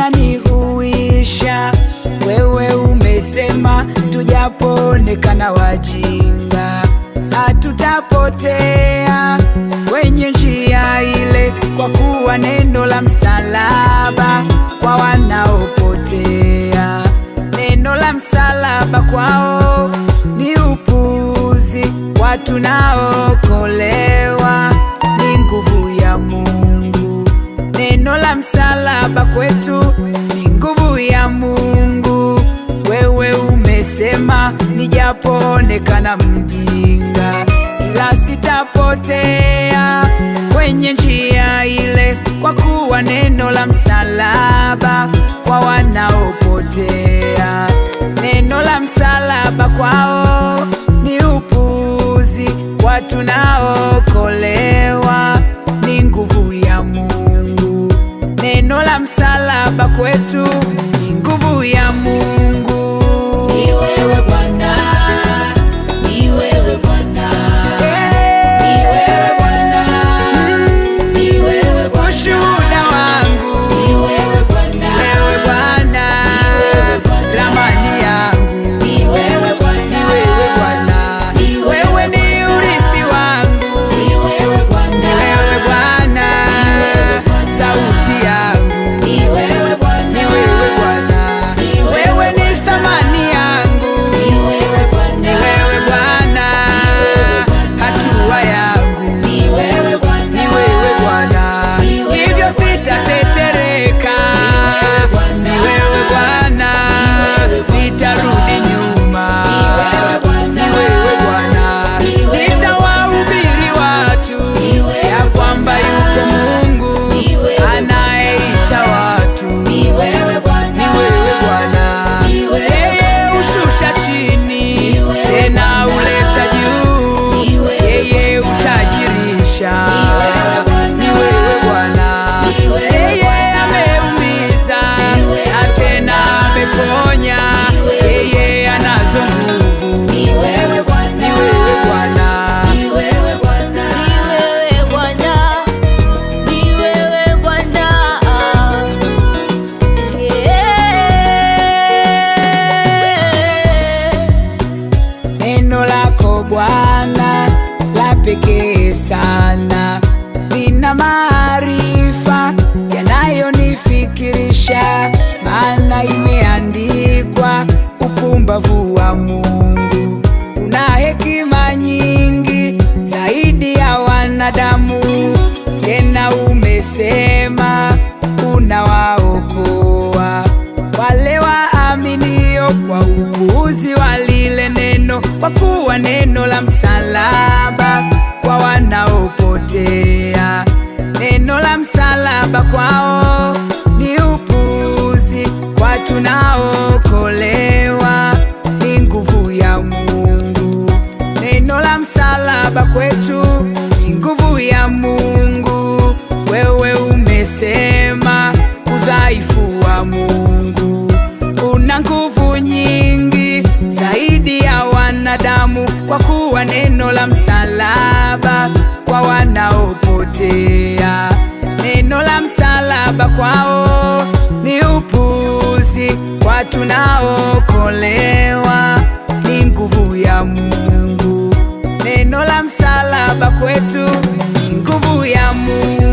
unanihuisha. Wewe umesema tujapoonekana wajinga, hatutapotea kwenye njia ile, kwa kuwa neno la msalaba kwa wanaopotea. Neno la msalaba kwao ni upuzi, watu naokolewa ni nguvu ya Mungu. Neno la msalaba kwetu ni nguvu ya Mungu. Wewe umesema nijapoonekana mjinga, ila sitapotea kwenye njia ile, kwa kuwa neno la msalaba kwa wanaopotea. Neno la msalaba kwao ni upuzi, watu naokolewa ni nguvu ya Mungu. Neno la msalaba kwetu ni nguvu ya Mungu. Ni wewe Bwana, ni wewe Bwana, ni wewe Bwana, ni wewe Bwana. Ushuhuda wangu Ni wewe Bwana, wewe Bwana, ramani yangu ni wewe Bwana, wewe Bwana, wewe ni urithi wangu ni wewe Bwana, wewe Bwana, sauti yangu ni wewe Bwana, ni wewe Bwana, wewe ni thamani yangu ni wewe Bwana, ni wewe Bwana, hatua yangu ni wewe Bwana, ni wewe Bwana, hivyo sitatetereka. Ni wewe Bwana, sitarudi nyuma. Ni wewe Bwana, nitawahubiri watu ya kwamba yuko Mungu anayeita watu. Ni wewe Bwana, yeye ushusha chini tena uleta juu, yeye utajirisha. Ni wewe Bwana, yeye ameumiza na tena ameponya, yeye anazo nguvu. Ni wewe Bwana, ni wewe Bwana, ni wewe Bwana, neno lako Bwana la pekee sana, lina maarifa yanayonifikirisha, maana imeandikwa, upumbavu wa Mungu una hekima nyingi zaidi ya wanadamu. Tena umesema unawaokoa wale waaminio kwa upuuzi wa lile neno, kwa kuwa neno la msalaba kwa wanaopotea. Neno la msalaba kwao ni upuzi, kwa tunaokolewa ni nguvu ya Mungu. Neno la msalaba kwetu ni nguvu ya Mungu. Wewe umesema udhaifu wa Mungu una nguvu nyingi zaidi ya wanadamu, kwa kuwa neno la msalaba kwa wanaopotea. Neno la msalaba kwao ni upuzi, kwa tunaokolewa ni nguvu ya Mungu. Neno la msalaba kwetu ni nguvu ya Mungu.